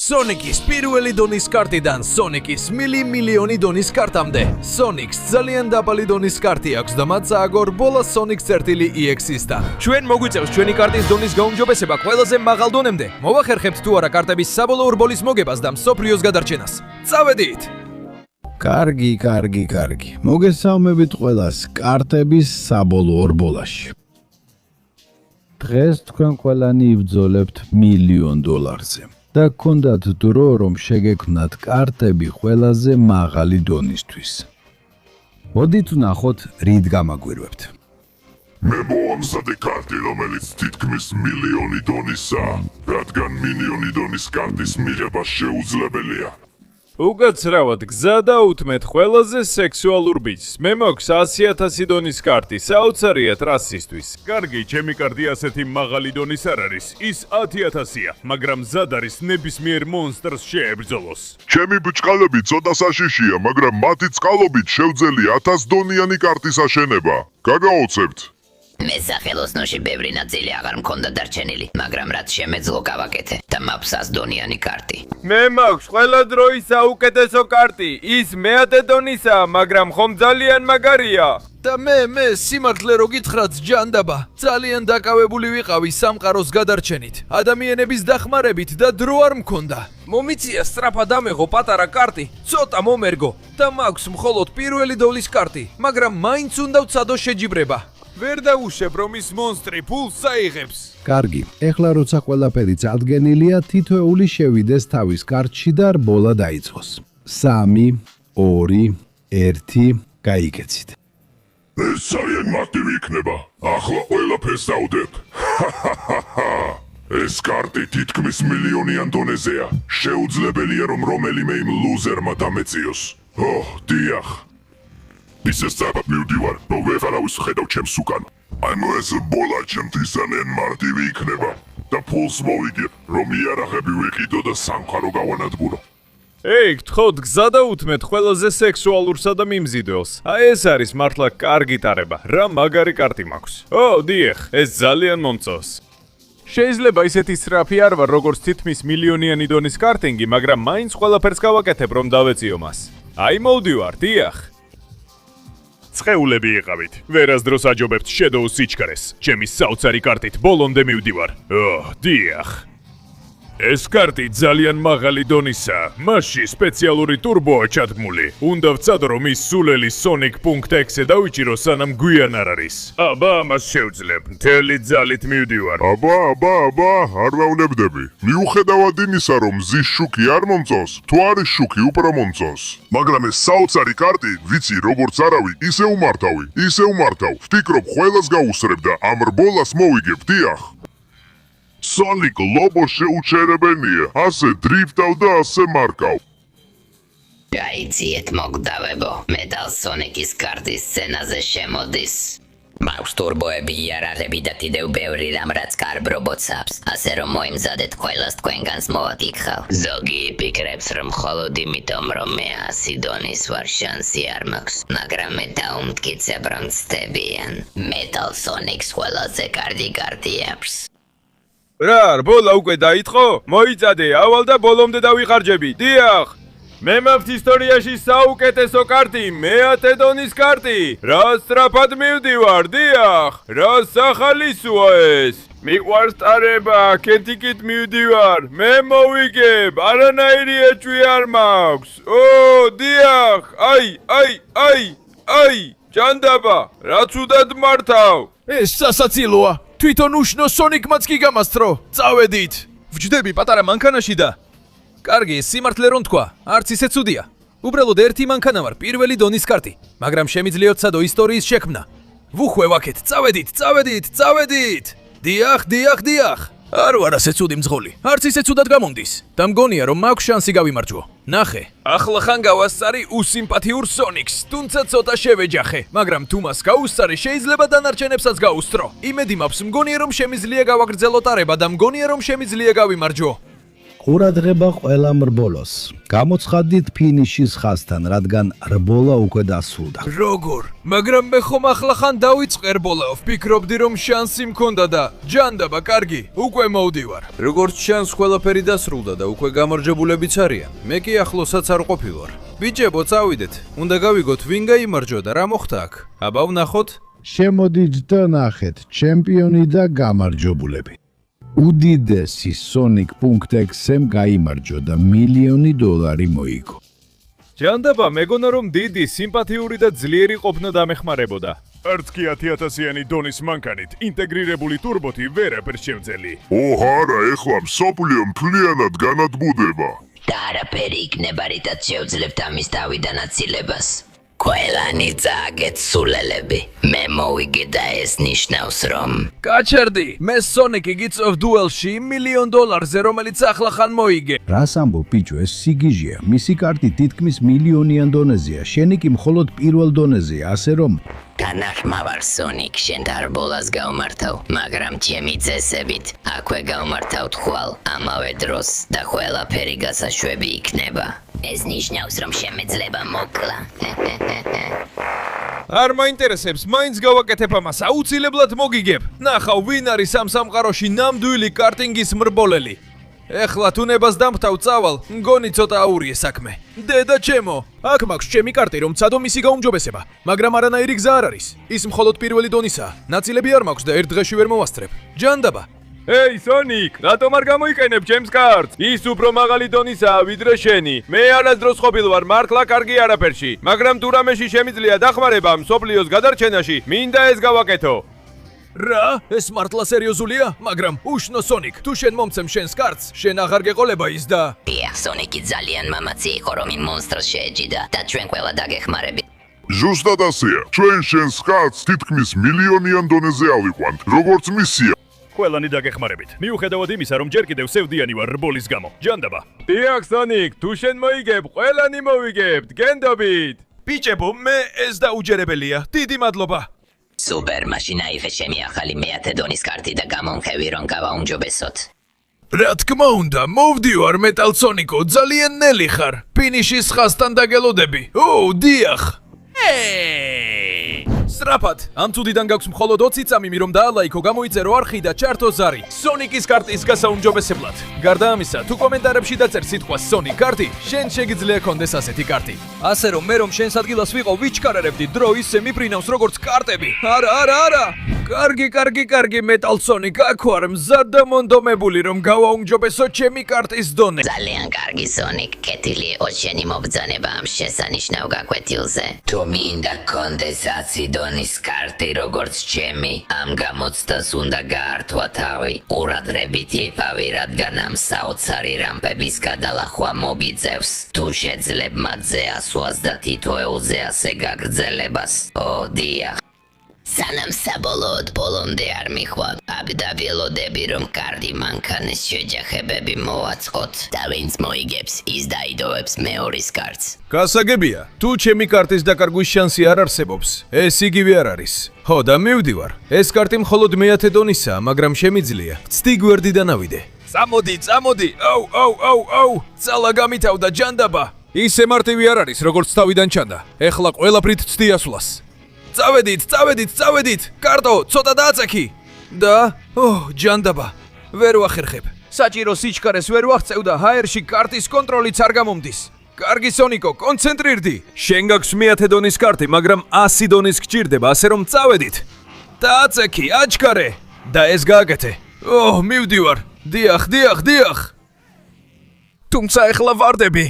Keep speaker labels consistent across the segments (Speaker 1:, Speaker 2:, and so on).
Speaker 1: Sonic's პირველი დონის კარტიდან Sonic's მილიონი დონის კარტამდე. Sonic's ძალიან დაბალი დონის კარტი აქვს და მათ სააგორ ბოლა Sonic's წერტილი EX-ისთან. ჩვენ მოგვიწევს ჩვენი კარტის დონის გაუმჯობესება ყველაზე მაღალ დონემდე. მოვახერხებთ თუ არა კარტების საბოლოო რბოლის მოგებას და მსოფლიოს გადარჩენას. წავედით!
Speaker 2: კარგი. მოგესალმებით ყველას კარტების საბოლოო რბოლაში. დღეს თქვენ ყველანი იბრძოლებთ $1,000,000-ზე. და გქონდათ დრო რომ შეგექმნათ კარტები ყველაზე მაღალი დონისთვის. მოდით ვნახოთ რით გამაგვირვებთ.
Speaker 3: მე მომსადე კარტი რომელიც თითქმის $1,000,000 დონისაა, რადგან $1,000,000 დონის კარტის მიღება შეუძლებელია.
Speaker 4: უკაცრავად გზა დაუთმეთ ყველაზე სექსუალურ ბიჭს. მე მაქვს 100,000 დონის კარტი, საოცარია ტრასისთვის. კარგი, ჩემი კარტი ასეთი მაღალი დონის არ არის, ის 10,000-ია, მაგრამ მზად არის ნებისმიერ მონსტრს შეებრძოლოს.
Speaker 3: ჩემი ბჭყალები ცოტა საშიშია, მაგრამ მათი წყალობით შევძელია 1000 დონიანი კარტის აშენება. გაგაოცებთ.
Speaker 5: მე სახელოსნოში ბევრი ნაწილი აღარ მქონდა დარჩენილი, მაგრამ რაც შემეძლო გავაკეთე და მაქვს 100 დონიანი კარტი.
Speaker 4: მე მაქვს ყველა დროის საუკეთესო კარტი, ის მე-10 დონისაა, მაგრამ ხომ ძალიან მაგარია.
Speaker 1: და მე სიმართლე რო გითხრათ ჯანდაბა, ძალიან დაკავებული ვიყავი სამყაროს გადარჩენით, ადამიანების დახმარებით და დრო არ მქონდა. მომიწია სწრაფად ამეღო პატარა კარტი, ცოტა მომერგო და მაქვს მხოლოდ პირველი დოლის კარტი, მაგრამ მაინც უნდა ვცადო შეჯიბრება. ვერ დაუშვებ რომ ის მონსტრი ფულს საიღებს.
Speaker 2: კარგი, ეხლა როცა ყველაფერი წარდგენილია, თითოეული შევიდეს თავის კარტში და რბოლა დაიწყოს. 3, 2, 1, გაიგეცით.
Speaker 3: ეს ძალიან მარტივი იქნება. ახლა ყველაფერს დავდებთ. ეს კარტი თითქმის $1,000,000-იან დონეზეა. შეუძლებელია რომ რომელიმე იმ ლუზერმა დამეწიოს. დიახ. ისე სწრაფად მივდივარ, რომ ვეღარავის ხედავ ჩემს უკან. ეს ბოლა ჩემთვის ძალიან მარტივი იქნება და ფულს მოვიგებ, რომ იარაღები ვიყიდო და სამყარო გავანადგურო.
Speaker 4: გთხოვთ გზა დაუთმეთ ყველაზე სექსუალურსა და მიმზიდველს. ეს არის მართლა კარგი ტარება, რა მაგარი კარტი მაქვს. დიახ, ეს ძალიან მომწონს. შეიძლება ისეთი სწრაფი არ ვარ, როგორც თითქმის $1,000,000-იანი დონის კარტინგი, მაგრამ მაინც ყველაფერს გავაკეთებ, რომ დავეციო მას. მოვდივარ, დიახ. წყეულები იყავით. ვერასდროს აჯობებთ შედოუს სიჩქარეს. ჩემი საოცარი კარტით ბოლომდე მივდივარ. დიახ. ეს კარტი ძალიან მაღალი დონისაა. მასში სპეციალური ტურბოა ჩადგმული. უნდა ვცადო რომ ის სულელი Sonic.exe-ზე დავიჭირო სანამ გვიან არ არის. ამას შევძლებ. მთელი ძალით მივდივარ.
Speaker 3: არ ვავნებდები. მიუხედავად იმისა რომ მზის შუქი არ მომწონს, თუ არის შუქი უფრო მომწონს. მაგრამ ეს საოცარი კარტი, ვიცი როგორც არავი, ისე უმართავ. ვფიქრობ ყველას გაუსწრებ და ამ რბოლას მოვიგებ, დიახ. Sonic ლობო შეუჩერებელია, ასე დრიფტავ და ასე მარკავ.
Speaker 5: გაიციეთ მოგდავებო, Metal Sonic-ის კარტის სცენაზე შემოდის. მაქვს ტურბოები, იარაღები და კიდევ ბევრი რამ რაც კარბ რობოტს აქვს, ასე რომ მოიმზადეთ ყველას თქვენგანს მოვაკითხავ. ზოგი იფიქრებს რომ მხოლოდ იმიტომ რომ მე 100 დონის ვარ შანსი არ მაქვს, მაგრამ მე დაუმტკიცებ რომ ცდებიან. Metal Sonic-ს ყველაზე კარგი კარტი აქვს.
Speaker 4: რა, რბოლა უკვე დაიწყო? მოიწადე, ავალ და ბოლომდე დავიხარჯები. დიახ. მე მაქვს ისტორიაში საუკეთესო კარტი, მე-10 დონის კარტი. რა სწრაფად მივდივარ, დიახ. რა სახალისოა ეს? მიყვარს ტარება, კეთიკით მივდივარ. მე მოვიგებ, არანაირი ეჭვი არ მაქვს. დიახ. აი, ჯანდაბა, რაც უდად მართავ.
Speaker 1: ეს სასაცილოა. თვითონ უშნო Sonic-მაც კი გამასწრო. წავედით. ვჯდები პატარა მანქანაში და კარგი, სიმართლე რომ თქვა, არც ისე ცუდია. უბრალოდ ერთი მანქანა ვარ, პირველი დონის კარტი, მაგრამ შემიძლია ვცადო ისტორიის შექმნა. ვუხვევაკეთ, წავედით. დიახ. არ ვარ ასე ცუდი მძღოლი. არც ისე ცუდად გამომდის. და მგონია რომ მაქვს შანსი გავიმარჯვო. ნახე, ახლა ხან გავასწარი უსიმპათიურ Sonic-ს, თუმცა ცოტა შევეჯახე, მაგრამ თუ მას გაუსწარი, შეიძლება დანარჩენებსაც გაუსწრო. იმედი მაქვს, მგონია რომ შემიძლია გავაგრძელო ტარება და მგონია რომ შემიძლია გავიმარჯვო.
Speaker 2: ყურადღება ყველა მრბოლოს. გამოცხადდით ფინიშის ხაზთან, რადგან რბოლა უკვე დასრულდა.
Speaker 1: როგორ? მაგრამ მე ხომ ახლახან დავიწყე რბოლა, ვფიქრობდი რომ შანსი მქონდა და ჯანდაბა, კარგი, უკვე მოვდივარ. როგორც შანს ყველაფერი დასრულდა და უკვე გამარჯვებულებიც არიან. მე კი ახლოსაც არ ყოფილვარ. ბიჭებო, წავიდეთ. უნდა გავიგოთ ვინ გაიმარჯვა და რა მოხდა აქ. აბა ვნახოთ.
Speaker 2: შემოდით და ნახეთ, ჩემპიონი და გამარჯვებულები. უდიდესი Sonic.exe-მ გაიმარჯვა და $1,000,000 მოიგო.
Speaker 4: ჯანდაბა, მეგონა რომ დიდი, სიმპათიური და ძლიერი ყოფნა დამეხმარებოდა.
Speaker 3: არც კი 10,000-იანი დონის მანქანით ინტეგრირებული ტურბოთი ვერაფერს შევძელი. არა, ეხლა მსოფლიო მთლიანად განადგურდება.
Speaker 5: და არაფერი იქნება, რითაც შევძლებთ ამის თავიდან აცილებას. ყველანი წააგეთ სულელები. მე მოვიგე და ეს ნიშნავს რომ
Speaker 1: გაჩერდი, მე Sonic-ი გიწევ დუელში $1,000,000-ზე, რომელიც ახლახან მოიგე.
Speaker 2: რას ამბობ ბიჭო, ეს სიგიჟეა. მისი კარტი თითქმის $1,000,000-იან დონეზეა. შენი კი მხოლოდ პირველ დონეზეა, ასე რომ
Speaker 5: განახმავარ Sonic, შენ დარბოლას გავმართავ, მაგრამ ჩემი წესებით აქვე გავმართავთ ხვალ ამავე დროს და ყველაფერი გასაშვები იქნება. ეს ნიშნავს რომ შემეძლება მოკლა.
Speaker 1: არ მაინტერესებს, მაინც გავაკეთებ ამას, აუცილებლად მოგიგებ. ნახავ, ვინ არის ამ სამყაროში ნამდვილი კარტინგის მრბოლელი. ეხლა თუნებას დამთავ წავალ, მგონი ცოტა აურიე საქმე. დედა ჩემო, აქ მაქვს ჩემი კარტი, რომ ცადო მისი გაუმჯობესება, მაგრამ არანაირი გზა არ არის. ის მხოლოდ პირველი დონისაა. ნაწილები არ მაქვს და ერთ დღეში ვერ მოვასწრებ. ჯანდაბა.
Speaker 4: Hey Sonic, რატომ არ გამოიყენებ ჩემს კარტს? ის უფრო მაღალი დონისაა ვიდრე შენი. მე არასდროს ყოფილ ვარ მართლა კარგი არაფერში, მაგრამ თუ რამეში შემიძლია დახმარება მსოფლიოს გადარჩენაში, მინდა ეს გავაკეთო. რა? ეს მართლა სერიოზულია? მაგრამ უშნო Sonic, თუ შენ მომცემ შენს კარტს, შენ აღარ გეყოლება ის და
Speaker 5: დიახ, Sonic-ი ძალიან მამაცი იყო, რომ იმ მონსტრს შეეჯიდა და ჩვენ ყველა დაგეხმარებით.
Speaker 3: ზუსტად ასეა. ჩვენ შენს კარტს თითქმის $1,000,000-იან დონეზე ავიყვანთ, როგორც მისია.
Speaker 4: ყველანი დაგეხმარებით. მიუხედავად იმისა, რომ ჯერ კიდევ სევდიანი ვარ რბოლის გამო. ჯანდაბა. დიახ, Sonic, თუ შენ მოიგებ, ყველანი მოვიგებთ. გენდობით.
Speaker 1: ბიჭებო, მე ეს დაუჯერებელია. დიდი მადლობა.
Speaker 5: სუპერ, მაშინ აიღე ჩემი ახალი მე-10 დონის კარტი და გამომხევი, რომ გავაუმჯობესოთ.
Speaker 1: რა თქმა უნდა, მოვდივარ Metal Sonic-ო, ძალიან ნელი ხარ. ფინიშის ხაზთან დაგელოდები. დიახ. სრაფად, ამ წუდიდან გაქვს მხოლოდ 20 წამიმი, რომ დაალაიქო, გამოიწერო არხი და ჩართო ზარი Sonic-ის კარტის გასაუმჯობესებლად. გარდა ამისა, თუ კომენტარებში დაწერ სიტყვას Sonic კარტი, შენ შეგიძლია კონდეს ასეთი კარტი. ასე რომ მე რომ შენს ადგილას ვიყო, ვიჩქარერებდი დრო ისე მიფრინავს როგორც კარტები. არა. კარგი, Metal Sonic, აქ ვარ მზად და მონდომებული, რომ გავაუმჯობესო ჩემი კარტის დონე.
Speaker 5: ძალიან კარგი Sonic, კეთილი იყო შენი მობრძანება ამ შესანიშნავ გაკვეთილზე. თუ მინდა კონდეს 100 დონის კარტი როგორც ჩემი, ამ გამოცდას უნდა გაართვა თავი. ყურადღებით იფავი, რადგან ამ საოცარი რამპების გადალახვა მოგიწევს. თუ შეძლებ მათზე ასვას და თითოეულზე ასე გაგრძელებას. დიახ. სანამ საბოლოოდ ბოლომდე არ მიხვავ, აბდაბილოდები, რომ კარგი მანქანის შეჯახებები მოვაწყოთ და ვინც მოიგებს, ის დაიდოვებს მეორის კარტს.
Speaker 1: გასაგებია, თუ ჩემი კარტის დაკარგვის შანსი არ არსებობს, ეს იგივე არ არის. და მივდივარ. ეს კარტი მხოლოდ მე-10 დონისაა, მაგრამ შემიძლია ცდი გვერდი დავიდე. წამოდი. აუ. ძალა გამითავდა ჯანდაბა. ისე მარტივი არ არის, როგორც თავიდან ჩანდა. ეხლა ყველაფრით ცდი ასვლას. წავედით, კარტო, ცოტა დააწექი. და, ჯანდაბა, ვერ ვახერხებ. საჭირო სიჩქარეს ვერ ვაღწევ და ჰაერში კარტის კონტროლიც არ გამომდის. კარგი Sonic-ო, კონცენტრირდი. შენ გაქვს მე-10 დონის კარტი, მაგრამ 100 დონის გჭირდება, ასე რომ წავედით. დააწექი, აჩქარე. და ეს გააკეთე. მივდივარ. დიახ. თუმცა ეხლა ვარდები.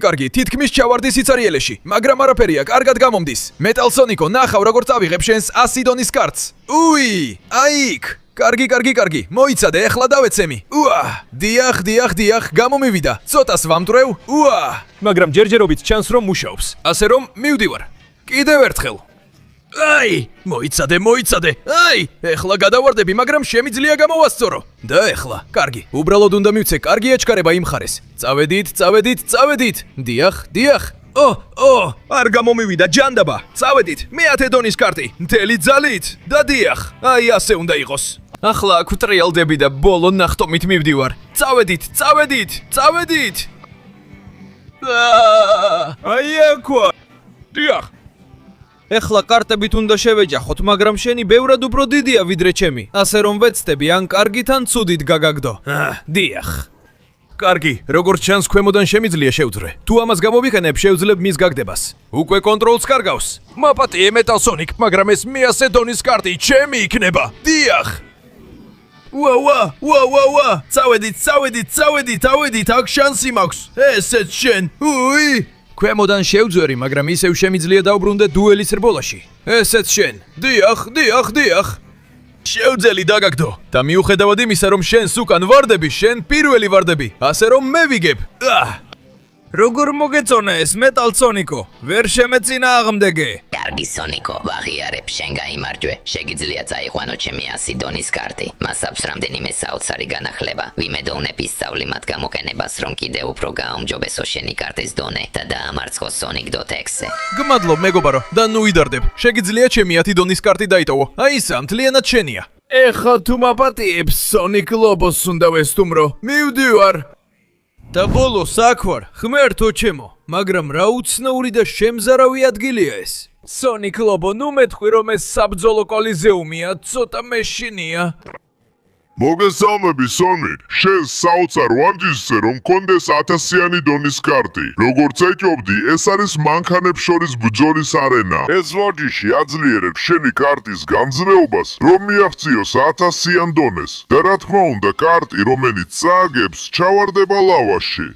Speaker 1: კარგი, თითქმის ჩავარდი სიცარიელეში, მაგრამ არაფერია, კარგად გამომდის. Metal Sonic-ო, ნახავ როგორც ავიღებ შენს 100 დონის კარტს. აიქ. კარგი, მოიცადე, ეხლა დავეცემი. დიახ, გამომივიდა. ცოტას ვამტვრევ. მაგრამ ჯერჯერობით ჩანს რომ მუშაობს. ასე რომ მივდივარ. კიდევ ერთხელ. მოიცადე. ეხლა გადავარდები, მაგრამ შემიძლია გამოვასწორო. და ეხლა, კარგი, უბრალოდ უნდა მივცე კარგი აჩქარება იმ ხარეს. წავედით. დიახ. არ გამომივიდა ჯანდაბა. წავედით, მე-10 დონის კარტი. მთელი ძალით. და დიახ, ასე უნდა იყოს. ახლა აქ ვტრიალდები და ბოლო ნახტომით მივდივარ. წავედით!
Speaker 4: აი აქვე. დიახ.
Speaker 1: ეხლა კარტებით უნდა შევეჯახოთ, მაგრამ შენი ბევრად უფრო დიდია ვიდრე ჩემი. ასე რომ ვეცდები, ან კარგით, ან ცუდით გაგაგდო. დიახ. კარგი, როგორც ჩანს, ქვემოდან შემიძლია შევძრე. თუ ამას გამოვიყენებ, შევძლებ მის გაგდებას. უკვე კონტროლს კარგავს. მაპატიე მეტალ სონიკ, მაგრამ ეს მეასე დონის კარტი ჩემი იქნება. დიახ. ვა! წავედით, აქ შანსი მაქვს. ესეც შენ. უი! ქვემოდან შევძვერი, მაგრამ ისევ შემიძლია დავბრუნდე დუელის რბოლაში. ესეც შენ. დიახ. შევძელი დაგაგდო. და მიუხედავად იმისა, რომ შენს უკან ვარდები, შენ პირველი ვარდები. ასე რომ მე ვიგებ. როგორ მოგეწონა ეს მეტალ სონიკო? ვერ შემეცინა აღმდეგე.
Speaker 5: კარგი სონიკო, ვაღიარებ, შენ გაიმარჯვე. შეგიძლია წაიყვანო ჩემი 100 დონის კარტი. მას აქვს რამდენიმე საოცარი განახლება. ვიმედოვნებ ისწავლი მათ გამოყენებას, რომ კიდევ უფრო გააუმჯობესო შენი კარტის დონე და დაამარცხო Sonic.exe-ზე.
Speaker 1: გმადლობ მეგობარო და ნუ იდარდებ. შეგიძლია ჩემი 10 დონის კარტი დაიტოვო. აი ეს მთლიანად შენია.
Speaker 4: ეხლა თუ მაპატიებ Sonic Lobos უნდა ვესტუმრო. მივდივარ.
Speaker 1: და ბოლოს აქ ვარ, ღმერთო ჩემო, მაგრამ რა უცნაური და შემზარავი ადგილია ეს.
Speaker 4: Sonic Lobo, ნუ მეთქვი რომ ეს საბრძოლო კოლიზეუმია, ცოტა მეშინია.
Speaker 3: მოგესალმები, Sonic. შენს საოცარ ვარჯიშზე რომ კონდეს 1000-იანი დონის კარტი. როგორც ეჭობდი, ეს არის მანქანებს შორის ბრძოლის არენა. ეს ვარჯიში აძლიერებს შენი კარტის გამძლეობას, რომ მიაღწიოს 1000-იან დონეს. და რა თქმა უნდა, კარტი, რომელიც წააგებს, ჩავარდება ლავაში.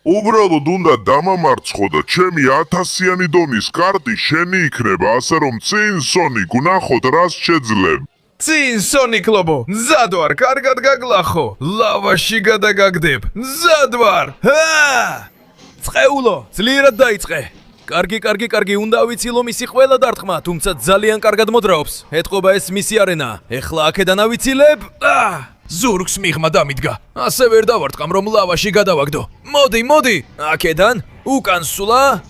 Speaker 3: უბრალოდ უნდა დამამარცხო და ჩემი 1000-იანი დონის კარტი შენი იქნება, ასე რომ წინ Sonic ვნახოთ რას შეძლებ.
Speaker 1: წინ Sonic Lobo, მზად ვარ, კარგად გაგლახო, ლავაში გადაგაგდებ, მზად ვარ. წყეულო, ძლიერად დაიწყე. კარგი, უნდა ვიცი რომ ისი ყველა დარტყმა, თუმცა ძალიან კარგად მოძრაობს. ეთყობა ეს მისი არენა. ეხლა აქედან ავიცილებ. ზურგს მიღმა დამიდგა. ასე ვერ დავარტყამ რომ ლავაში გადავაგდო. მოდი, აქედან უკან სულა.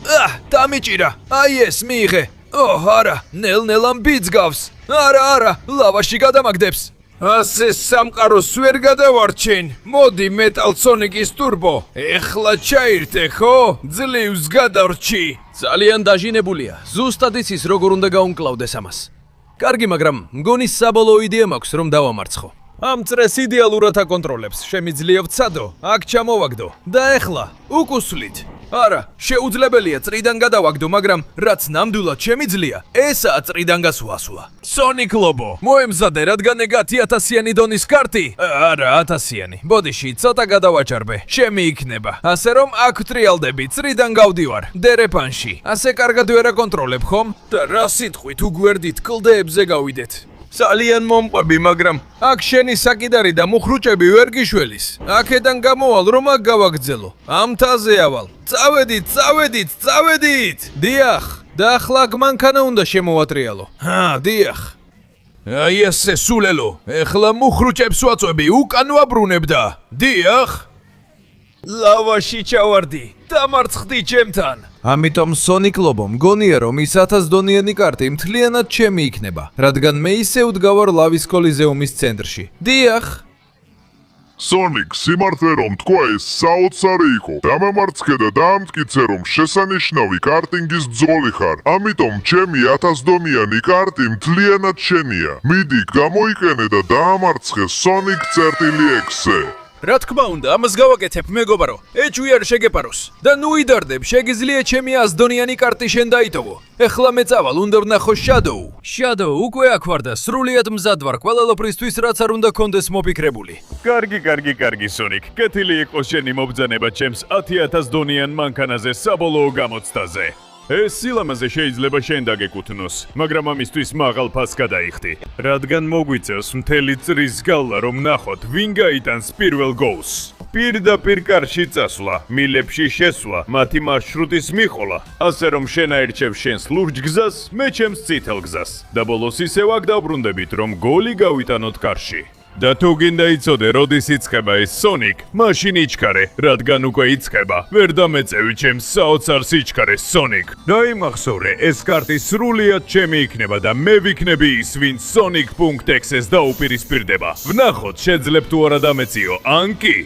Speaker 1: დამიჭირა. აი ეს მიიღე. არა, ნელ-ნელა მბიძგავს. არა, ლავაში გადამაგდებს.
Speaker 4: ასე სამყაროს ვერ გადავარჩენ. მოდი მეტალ სონიკის ტურბო. ეხლა ჩაირთე, ხო? ძლივს გადარჩი.
Speaker 1: ძალიან დაჟინებულია. ზუსტად იცის როგორ უნდა გაუმკლავდეს ამას. კარგი, მაგრამ მგონი საბოლოო იდეა მაქვს რომ დავამარცხო. ამ წრეს იდეალურად აკონტროლებს. შემიძლია ვცადო, აქ ჩამოვაგდო. და ეხლა უკუსვლით. არა, შეუძლებელია წრიდან გადავაგდო, მაგრამ რაც ნამდვილად შემიძლია, ესაა წრიდან გასვლა. Sonic Lobo, მოემზადე, რადგან ეგ 1000-იანი დონის კარტი? არა, 1000-იანი. ბოდიში, ცოტა გადავაჭარბე. შემიიქნება. ასე რომ აქ ვტრიალდები, წრიდან გავდივარ. დერეპანში. ასე კარგად ვერ აკონტროლებ, ხომ? და რა სიტყვით უგვერდით კლდეებზე გავიდეთ. ძალიან მომყვები, მაგრამ აქ შენი საკიდარი და მუხრუჭები ვერ გიშველის. აქედან გამოვალ, რომ აქ გავაგრძელო. ამ თაზე ავალ. წავედით. დიახ. და ახლა აქ მანქანა უნდა შემოვატრიალო. დიახ. აი ესე სულელო. ეხლა მუხრუჭებს ვაწვევი, უკან ვაბრუნებ და. დიახ. ლავაში ჩავარდი. დამარცხდი ჩემთან. ამიტომ Sonic Lobo მგონია რომ ის 1000 დონიანი კარტი მთლიანად ჩემი იქნება, რადგან მე ისე ვდგავარ ლავის კოლიზეუმის ცენტრში. დიახ.
Speaker 3: Sonic, სიმართლე რომ თქვა ეს საოცარი იყო. დამამარცხე და დაამტკიცე რომ შესანიშნავი კარტინგის ძღოლი ხარ. ამიტომ ჩემი 1000 დონიანი კარტი მთლიანად შენია. მიდი, გამოიყენე და დაამარცხე Sonic.exe-ზე.
Speaker 1: რა თქმა უნდა, ამას გავაკეთებ, მეგობარო. ეჭვი არ შეგეპაროს. და ნუ იდარდებ, შეგიძლია ჩემი 100 დონიანი კარტი შენ დაიტოვო. ეხლა მე წავალ, უნდა ვნახო Shadow. Shadow უკვე აქ ვარ და სრულიად მზად ვარ ყველაფრისთვის, რაც არ უნდა კონდეს მოფიქრებული.
Speaker 4: კარგი, Sonic. კეთილი იყოს შენი მობრძანება ჩემს 10000 დონიან მანქანაზე საბოლოო გამოცდაზე. ეს სილამაზე შეიძლება შენ დაგეკუთვნოს, მაგრამ ამისთვის მაღალ ფასს გადაიხდი. რადგან მოგვიწევს მთელი წრის გავლა, რომ ნახოთ, ვინ გაიტანს პირველ გოლს. პირდაპირ კარში წასვლა, მილებში შესვლა, მათი მარშრუტის მიყოლა, ასე რომ შენ აერჩევ შენს ლურჯ გზას, მე ჩემს წითელ გზას. და ბოლოს ისევ აქ დავბრუნდებით, რომ გოლი გავიტანოთ კარში. და თუ გინდა იცოდე, როდის იწყება ეს Sonic, მაშინ იჩქარე, რადგან უკვე იწყება. ვერ დამეწევი ჩემს საოცარ სიჩქარეს Sonic. დაიმახსოვრე, ეს კარტი სრულიად ჩემი იქნება და მე ვიქნები ის, ვინც Sonic.exe-ს დაუპირისპირდება. ვნახოთ, შეძლებ თუ არა დამეციო, ან კი.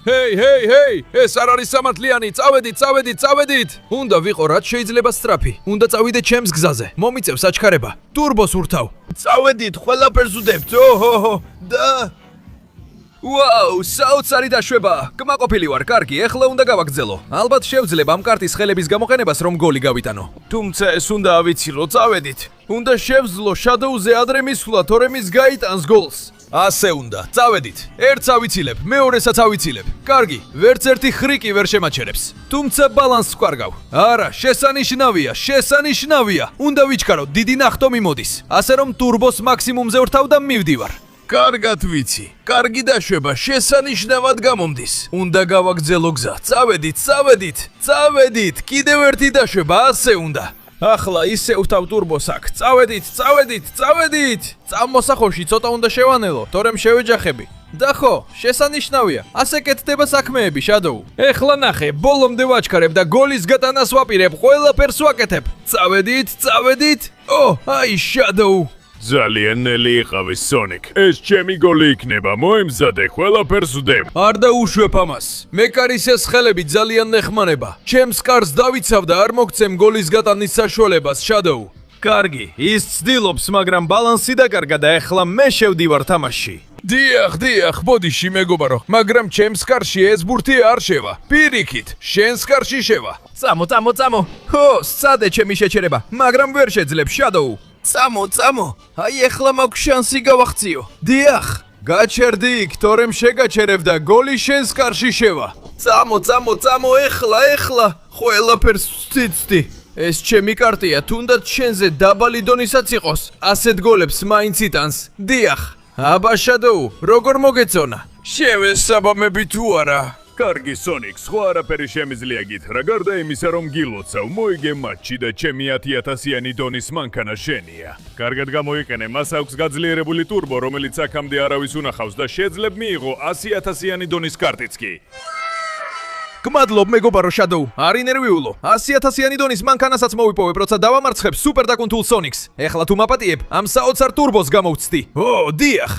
Speaker 1: ჰეი, ეს არ არის სამართლიანი, წავედით! უნდა ვიყო რაც შეიძლება სწრაფი. უნდა წავიდე ჩემს გზაზე. მომიწევს აჩქარება. ტურბოს ურთავ. წავედით, ყველაფერს ვდებთ. ოჰო, და ვაუ, საოცარი დაშვება. კმაყოფილი ვარ, კარგი, ეხლა უნდა გავაგრძელო. ალბათ შევძლებ ამ კარტის ხელების გამოყენებას, რომ გოლი გავიტანო. თუმცა ეს უნდა ავიცილო, წავედით. უნდა შევძლო შადოუზე ადრე მისვლა, თორემ ის გაიტანს გოლს. ასე უნდა, წავედით. ერთს ავიცილებ, მეორესაც ავიცილებ. კარგი, ვერც ერთი ხრიკი ვერ შემაჩერებს. თუმცა ბალანსს ვკარგავ. არა, შესანიშნავია. უნდა ვიჩქარო, დიდი ნახტომი მოდის. ასე რომ ტურბოს მაქსიმუმზე ვრთავ და მივდივარ. კარგად ვიცი. კარგი დაშვება, შესანიშნავად გამომდის. უნდა გავაგრძელო გზა. წავედით. კიდევ ერთი დაშვება, ასე უნდა. ახლა ისე ვთავ ტურბოს აქ. წავედით. წამოსახოში ცოტა უნდა შევანელო, თორემ შევეჯახები. და ხო, შესანიშნავია. ასე კეთდება საქმეები, შადოუ. ეხლა ნახე, ბოლომდე ვაჩქარებ და გოლის გატანას ვაპირებ, ყველაფერს ვაკეთებ. წავედით. აი შადოუ.
Speaker 4: ძალიან ნელი იყავი Sonic. ეს ჩემი გოლი იქნება, მოემზადე, ყველაფერს ვდებ.
Speaker 1: არ დაუშვებ ამას. მეკარისეს ხელები ძალიან ნეხმარება. ჩემს კარს დავიცავ და არ მოგცემ გოლის გატანის საშუალებას, შადოუ. კარგი, ის ცდილობს, მაგრამ ბალანსი დაკარგა და ეხლა მე შევდივარ თამაშში. დიახ, ბოდიში მეგობარო, მაგრამ ჩემს კარში ეს ბურთი არ შევა. პირიქით, შენს კარში შევა. წამო. ჰო, სცადე ჩემი შეჩერება, მაგრამ ვერ შეძლებ, შადოუ. წამო. აი ეხლა მაქვს შანსი გავახციო. დიახ, გაჩერდი იქ, თორემ შეგაჩერებ და გოლი შენს კარში შევა. წამო, ეხლა. ყველაფერს ვციცდი. ეს ჩემი კარტია, თუნდაც შენზე დაბალი დონისაც იყოს. ასეთ გოლებს მაინც იტანს. დიახ. აბა შადოუ, როგორ მოგეწონა? შევესაბამები თუ არა?
Speaker 4: კარგი Sonic, სხვა არაფერი შემიძლია გითხრა, გარდა იმისა, რომ გილოცავ, მოიგე მატჩი და ჩემი 10,000-იანი დონის მანქანა შენია. კარგად გამოიყენე, მას აქვს გაძლიერებული ტურბო, რომელიც აქამდე არავის უნახავს და შეძლებ მიიღო 100,000-იანი დონის კარტიც კი. გმადლობ მეგობარო შადოუ, არ ინერვიულო. 100,000-იანი დონის მანქანასაც მოვიპოვებ, როცა დავამარცხებ სუპერ დაკუნთულ Sonics. ეხლა თუ მაპატიებ, ამ საოცარ ტურბოს გამოვცდი. დიახ.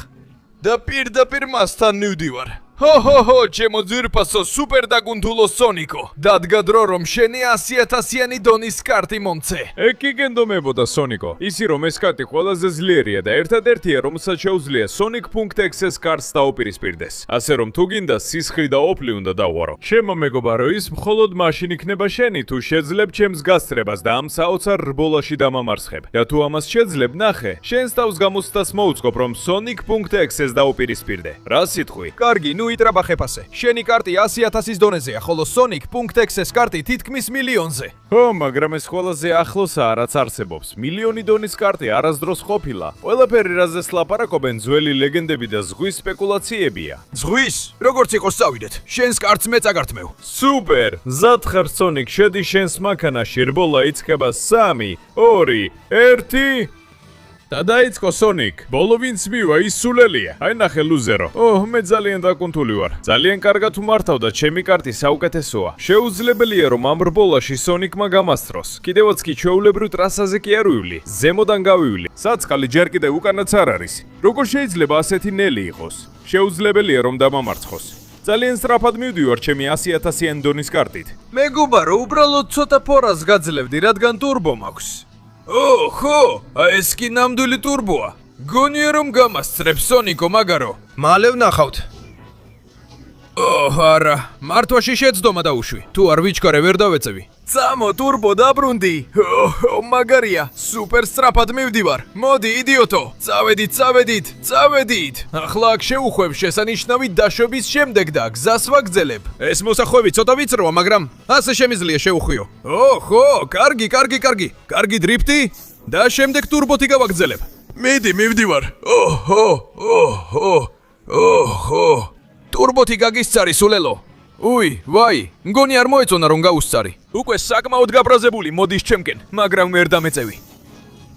Speaker 4: და პირდაპირ მასთან ნივდივარ. ჰო, ჩემო ძვირფასო, სუპერ დაკუნთულო Sonic-ო. დადგა დრო, რომ შენი 100,000-იანი დონის კარტი მომცე. ეგ კი გენდომებოდა Sonic-ო. ისი რომ ეს კარტი ყველაზე ძლიერია და ერთადერთია, რომელსაც შეუძლია Sonic.exe-ს კარტს დაუპირისპირდეს. ასე რომ თუ გინდა სისხლი და ოფლი უნდა დავუარო. შემო მეგობარო, ის მხოლოდ მაშინ იქნება შენი, თუ შეძლებ ჩემს გასწრებას და ამ საოცარ რბოლაში დამამარცხებ. და თუ ამას შეძლებ, ნახე, შენს თავს გამოცდას მოუწყობ, რომ Sonic.exe-ს დაუპირისპირდე. რა სიტყვი? კარგი, ნუ იტრაბახებ ასე. შენი კარტი 100,000-ის დონეზეა, ხოლო Sonic.exe-ს კარტი თითქმის მილიონზე. ხო, მაგრამ ეს ყველაზე ახლოსაა, რაც არსებობს. მილიონი დონის კარტი არასდროს ყოფილა. ყველაფერი, რაზეც ლაპარაკობენ, ძველი ლეგენდები და ზღვის სპეკულაციებია.
Speaker 1: ზღვის? როგორც იყოს წავიდეთ. შენს კარტს მე წაგართმევ.
Speaker 4: სუპერ! მზად ხარ Sonic, შედი შენს მანქანაში, რბოლა იწყება 3, 2, 1. და დაიწყო Sonic. ბოლო ვინც მივა, ის სულელია. აი ნახე ლუზერო. მე ძალიან დაკუნთული ვარ. ძალიან კარგად უმართავ და ჩემი კარტი საუკეთესოა. შეუძლებელია რომ ამ რბოლაში Sonic-მა გამასწროს. კიდევაც კი ჩვეულებრივ ტრასაზე კი არ ვივლი. ზემოდან გავივლი. საწყალი ჯერ კიდევ უკანაც არ არის. როგორ შეიძლება ასეთი ნელი იყოს? შეუძლებელია რომ დამამარცხოს. ძალიან სწრაფად მივდივარ ჩემი 100,000-იანი დონის კარტით.
Speaker 1: მეგობარო, უბრალოდ ცოტა ფორას გაძლევდი, რადგან ტურბო მაქვს. ხო, ეს კი ნამდვილი ტურბოა. გონია რომ გამასწრებ Sonic-ო, მაგარო. მალე ვნახავთ. არა, მართვაში შეცდომა დაუშვი. თუ არ ვიჩქარე, ვერ დავეწევი. წამო, ტურბო დაბრუნდი. მაგარია, სუპერ სწრაფად მივდივარ. მოდი, იდიოტო. წავედით. ახლა აქ შეუხვევ შესანიშნავი დაშვების შემდეგ და გზას ვაგრძელებ. ეს მოსახვევი ცოტა ვიწროა, მაგრამ ასე შემიძლია შეუხვიო. ხო, კარგი. კარგი დრიფტი და შემდეგ ტურბოთი გავაგრძელებ. მიდი, მივდივარ. ტურბოთი გაგისწარი სულელო. ვაი, მგონი არ მოეწონა რომ გაუსწარი. უკვე საკმაოდ გაბრაზებული მოდის ჩემკენ, მაგრამ ვერ დამეწევი.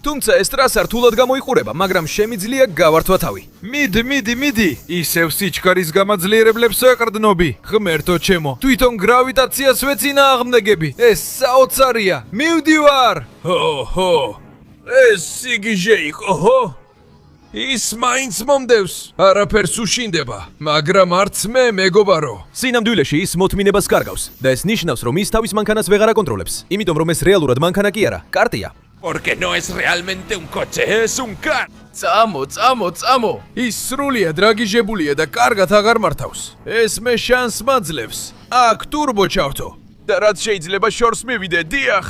Speaker 1: თუმცა ეს ტრასა რთულად გამოიყურება, მაგრამ შემიძლია გავართვა თავი. მიდი, ისევ სიჩქარის გამაძლიერებლებს ვეყრდნობი, ღმერთო ჩემო, თვითონ გრავიტაციას ვეწინააღმდეგები, ეს საოცარია, მივდივარ! ჰო, ეს სიგიჟე იყო, ხო? ის მაინც მომდევს, არაფერს უშინდება, მაგრამ არც მე მეგობარო. სინამდვილეში ის მოთმინებას კარგავს და ეს ნიშნავს, რომ ის თავის მანქანას ვეღარ აკონტროლებს, იმიტომ რომ ეს რეალურად მანქანა კი არა, კარტია.
Speaker 4: Porque no es realmente un coche, es un car.
Speaker 1: წამო. ის სრულიად რაგიჟებულია და კარგად აღარ მართავს. ეს მე შანსს მაძლევს. აქ ტურბო ჩავთო და რაც შეიძლება შორს მივიდე, დიახ.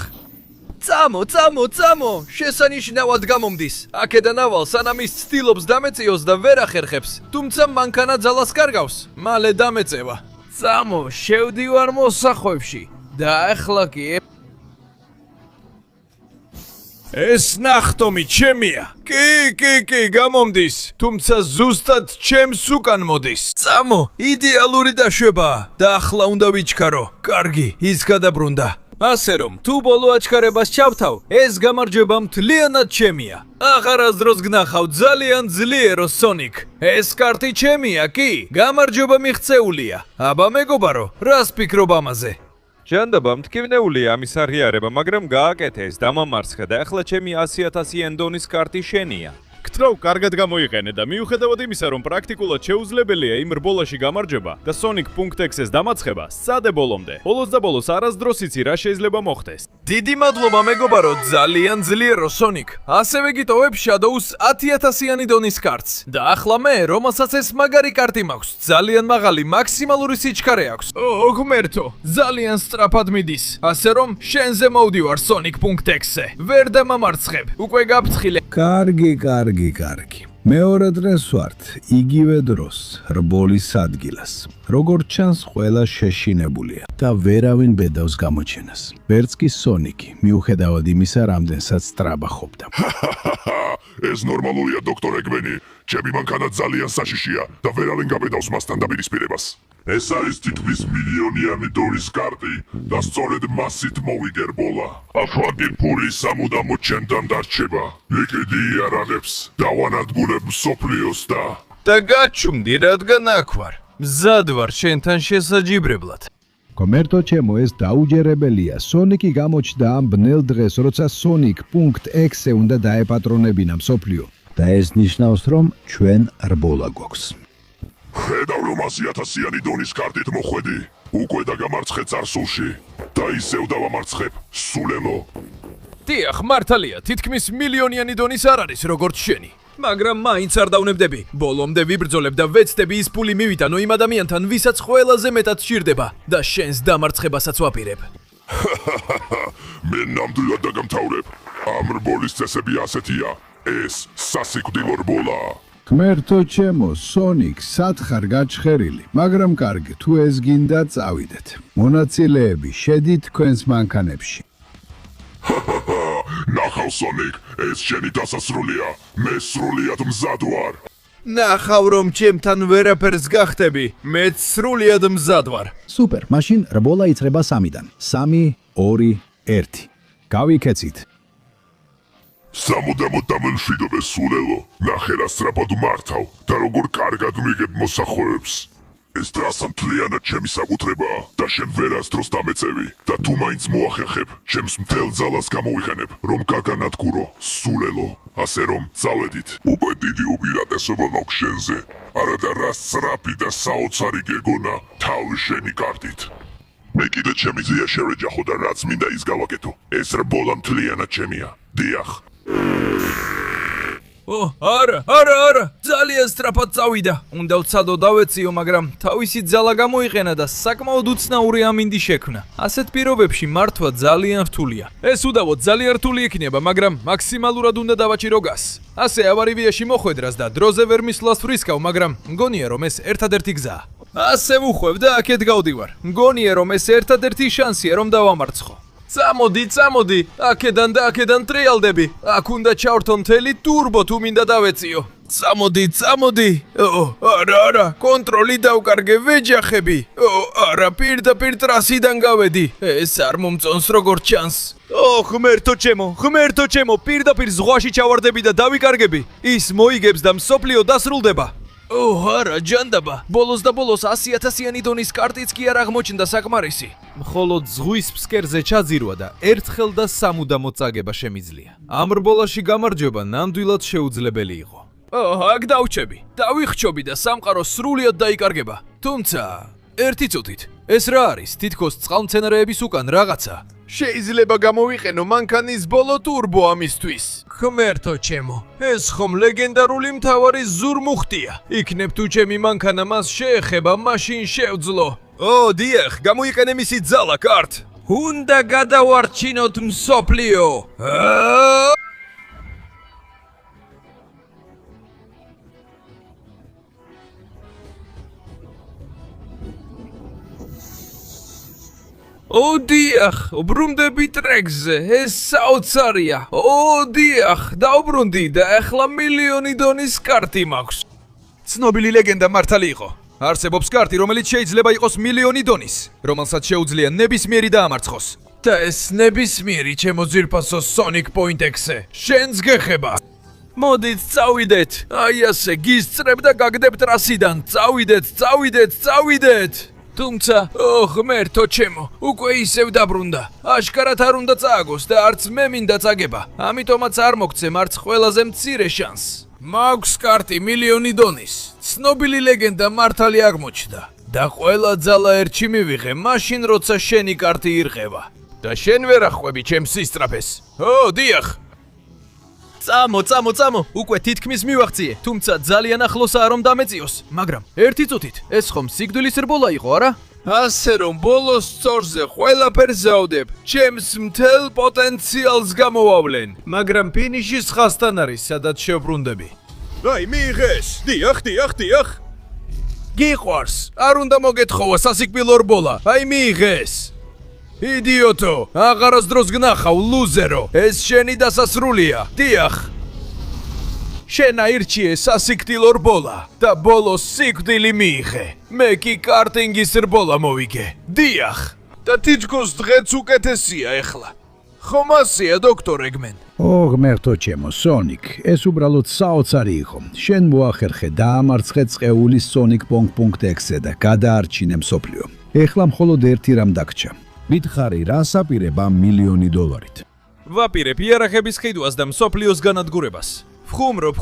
Speaker 1: წამო, შესანიშნავად გამომდის. აქედან ავალ სანამ ის ცდილობს დამეწიოს და ვერ ახერხებს, თუმცა მანქანა ძალას კარგავს, მალე დამეწევა. წამო, შევდივარ მოსახვევში და ახლა კი ეს ნახტომი ჩემია. კი, გამომდის, თუმცა ზუსტად ჩემს უკან მოდის. წამო, იდეალური დაშვებაა და ახლა უნდა ვიჩქარო. კარგი, ის გადაბრუნდა. ასე რომ, თუ ბოლო აჩქარებას ჩავთავ, ეს გამარჯვება მთლიანად ჩემია. აღარასდროს გნახავ ძალიან ძლიერო სონიკ. ეს კარტი ჩემია, კი, გამარჯვება მიღწეულია. აბა მეგობარო, რას ფიქრობ ამაზე?
Speaker 4: ჯანდაბა მტკივნეულია ამის აღიარება, მაგრამ გააკეთე ეს დამამარცხე და ახლა ჩემი 100,000 yen-დონის კარტი შენია. გთხოვ, კარგად გამოიყენე და მიუხედავად იმისა, რომ პრაქტიკულად შეუძლებელია იმ რბოლაში გამარჯვება და Sonic.exe-ს დამარცხება, სცადე ბოლომდე. ბოლოს და ბოლოს არასდროს იცი რა შეიძლება მოხდეს. დიდი მადლობა მეგობარო, ძალიან ძლიერო Sonic. ასევე გიტოვებ Shadow-ს 10,000-იანი დონის კარტს. და ახლა მე, რომელსაც ეს მაგარი კარტი მაქვს, ძალიან მაღალი მაქსიმალური სიჩქარე აქვს. ღმერთო, ძალიან სწრაფად მიდის. ასე რომ, შენზე მოვდივარ Sonic.exe-ზე. ვერ დამამარცხებ, უკვე გაფრთხილე.
Speaker 2: კარგი. მეორე დღეს ვართ, იგივე დროს, რბოლის ადგილას. როგორც ჩანს, ყველა შეშინებულია და ვერავინ ბედავს გამოჩენას. ვერც კი სონიკი, მიუხედავად იმისა, რამდენსაც სტრაბახობდა.
Speaker 3: ეს ნორმალურია, დოქტორ ეგმენი. ჩემი მანქანა ძალიან საშიშია და ვერავინ გაბედავს მასთან დაპირისპირებას. ეს არის თითქმის მილიონიანი დოლის კარტი და სწორედ მასით მოვიგე რბოლა. აფრადი პური სამუდამოდ ჩემთან დარჩება. ეკიდი იარაღებს დავანადგურებ მსოფლიოს
Speaker 1: და გაჩუმდი, რადგან აქ ვარ. მზად ვარ შენთან შესაჯიბრებლად.
Speaker 2: კომერტო ჩემო, ეს დაუჯერებელია. სონიკი გამოჩნდა ამ ბნელ დღეს, როცა Sonic.exe უნდა დაეპატრონებინა მსოფლიო. და ეს ნიშნავს, რომ ჩვენ რბოლა გვაქვს.
Speaker 3: ხედავ რომ 100,000-იანი დონის კარტით მოხვედი. უკვე დაგამარცხე წარსულში და ისევ დავამარცხებ სულელო.
Speaker 1: დიახ, მართალია, თითქმის მილიონიანი დონის არ არის როგორც შენი. მაგრამ მაინც არ დავნებდები. ბოლომდე ვიბრძოლებ და ვეცდები ის ფული მივიტანო იმ ადამიანთან, ვისაც ყველაზე მეტად სჭირდება და შენს დამარცხებასაც ვაპირებ.
Speaker 3: მე ნამდვილად დაგამთავრებ. ამ რბოლის წესები ასეთია. ეს სასიკვდილო რბოლაა.
Speaker 2: კმერთო ჩემო, სონიკ, სათხარ გაჩხერილი, მაგრამ კარგი, თუ ეს გინდა წავიდეთ. მონაწილეები, შედით თქვენს მანქანებში.
Speaker 3: ნახავ სონიკ, ეს შენი დასასრულია. მე სრულიად მზად ვარ.
Speaker 1: ნახავ რომ ჩემთან ვერაფერს გახტები, მეც სრულიად მზად ვარ.
Speaker 2: სუპერ, მაშინ რბოლა იწყება 3-დან. 3, 2, 1. გავიქეცით.
Speaker 3: სამუდამოდ დამემშვიდობე სულელო, ნახე რა სწრაფად მართავ და როგორ კარგად მიგებ მოსახვევებს. ეს ტრასა მთლიანად ჩემი საკუთრებაა და შენ ვერასდროს დამეწევი და თუ მაინც მოახერხებ, ჩემს მთელ ძალას გამოვიყენებ, რომ გაგანადგურო, სულელო. ასე რომ, წავედით. უკვე დიდი უპირატესობა მაქვს შენზე. არადა რა სწრაფი და საოცარი გეგონა თავი შენი კარტით. მე კიდე ჩემი ზია შევეჯახო და რაც მინდა ის გავაკეთო. ეს რბოლა მთლიანად ჩემია. დიახ.
Speaker 1: არა, ძალიან სწრაფად წავიდა. უნდა ვცადო დავეციო, მაგრამ თავისი ძალა გამოიყენა და საკმაოდ უცნაური ამინდი შექმნა. ასეთ პირობებში მართვა ძალიან რთულია. ეს უდავოდ ძალიან რთული იქნება, მაგრამ მაქსიმალურად უნდა დავაჭირო გას. ასე ავარივიაში მოხვედრას და დროზე ვერ მისვლას ვრისკავ, მაგრამ მგონია რომ ეს ერთადერთი გზაა. ასე ვუხვევ და აქეთ გავდივარ. მგონია რომ ეს ერთადერთი შანსია რომ დავამარცხო. წამოდი, აქედან და აქედან ტრიალდები. აქ უნდა ჩავრთო მთელი ტურბო თუ მინდა დავეციო. წამოდი. არა, კონტროლი დავკარგე, ვეჯახები. არა, პირდაპირ ტრასიდან გავედი. ეს არ მომწონს როგორც ჩანს. ღმერთო ჩემო, პირდაპირ ზღვაში ჩავარდები და დავიკარგები. ის მოიგებს და მსოფლიო დასრულდება. არა, ჯანდაბა. ბოლოს 100,000-იანი დონის კარტიც კი არ აღმოჩნდა საკმარისი. მხოლოდ ზღვის ფსკერზე ჩაძირვა და ერთხელ და სამუდამოდ წაგება შემიძლია. ამ რბოლაში გამარჯვება ნამდვილად შეუძლებელი იყო. აქ დავჩები, დავიხჩობი და სამყარო სრულიად დაიკარგება. თუმცა, ერთი წუთით, ეს რა არის? თითქოს წყალმცენარეების უკან რაღაცა. შეიძლება გამოვიყენო მანქანის ბოლო ტურბო ამისთვის. ღმერთო ჩემო, ეს ხომ ლეგენდარული მთავარი ზურმუხტია. იქნებ თუ ჩემი მანქანა მას შეეხება, მაშინ შევძლო. დიახ, გამოიყენე მისი ძალა, კარტ. უნდა გადავარჩინოთ მსოფლიო. დიახ, ბრუნდები ტრეკზე, ეს საოცარია. დიახ, დავბრუნდი და ახლა მილიონი დონის კარტი მაქვს. ცნობილი ლეგენდა მართალი იყო. არსებობს კარტი, რომელიც შეიძლება იყოს მილიონი დონის, რომელსაც შეუძლია ნებისმიერი დაამარცხოს. და ეს ნებისმიერი ჩემო ძვირფასო Sonic Point X-ზე შენს გეხება. მოდით, წავიდეთ. აი ასე, გისწრებ და გაგდებ ტრასიდან. წავიდეთ. თუმცა, ღმერთო ჩემო, უკვე ისევ დაბრუნდა. აშკარად არ უნდა წააგოს და არც მე მინდა წაგება. ამიტომაც არ მოგცემ არც ყველაზე მცირე შანსს. მაქვს კარტი მილიონი დონის. ცნობილი ლეგენდა მართალი აღმოჩნდა. და ყველა ძალა ერთში მივიღე, მაშინ როცა შენი კარტი ირღება. და შენ ვერ ახვევი ჩემს სისწრაფეს. დიახ. წამო, უკვე თითქმის მივაღწიე, თუმცა ძალიან ახლოსაა რომ დამეწიოს, მაგრამ ერთი წუთით, ეს ხომ სიკვდილის რბოლა იყო, არა? ასე რომ ბოლოს სწორზე ყველაფერს ზავდებ, ჩემს მთელ პოტენციალს გამოვავლენ, მაგრამ ფინიშის ხაზთან არის, სადაც შევბრუნდები. მიიღეს, დიახ. გიყვარს, არ უნდა მოგეთხოვა სასიკვდილო რბოლა, მიიღეს. იდიოტო, აღარასდროს გნახავ, ლუზერო, ეს შენი დასასრულია, დიახ. შენ აირჩიე სასიკვდილო რბოლა და ბოლოს სიკვდილი მიიღე. მე კი კარტინგის რბოლა მოვიგე, დიახ. და თითქოს დღეც უკეთესია ეხლა. ხომ ასეა, დოქტორ ეგმენ?
Speaker 2: ღმერთო ჩემო, Sonic, ეს უბრალოდ საოცარი იყო. შენ მოახერხე დაამარცხე წეული Sonic.exe და გადაარჩინე მსოფლიო. ეხლა მხოლოდ ერთი რამ დაგჭა. მითხარი, რას აპირებ ამ მილიონი დოლარით?
Speaker 1: ვაპირებ იარაღების ყიდვას და მსოფლიოს განადგურებას. ვხუმრობ.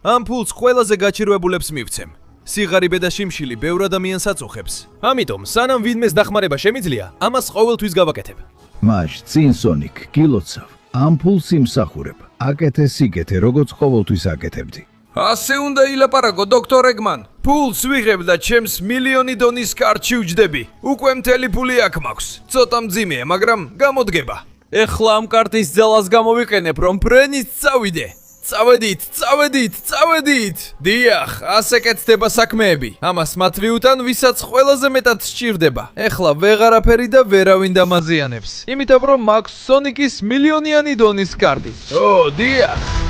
Speaker 1: ამ ფულს ყველაზე გაჩერვებულებს მივცემ. სიღარიბე და შიმშილი ბევრ ადამიანს აწუხებს. ამიტომ, სანამ ვინმეს დახმარება შემიძლია, ამას ყოველთვის გავაკეთებ.
Speaker 2: მაშ, წინ Sonic, გილოცავ. ამ ფულს იმსახურებ. აკეთე სიკეთე, როგორც ყოველთვის აკეთებდი.
Speaker 1: ასე უნდა ილაპარაკო, დოქტორ ეგმან. ფულს ვიღებ და ჩემს მილიონი დონის კარტში ვჯდები. უკვე მთელი ფული აქ მაქვს. ცოტა მძიმეა, მაგრამ გამოდგება. ეხლა ამ კარტის ძალას გამოვიყენებ, რომ ფრენით წავიდე. წავედით. დიახ, ასე კეთდება საქმეები. ამას მათ ვიუტან, ვისაც ყველაზე მეტად სჭირდება. ეხლა ვეღარაფერი და ვერავინ დამაზიანებს. იმიტომ რომ მაქვს Sonic-ის მილიონიანი დონის კარტი. დიახ.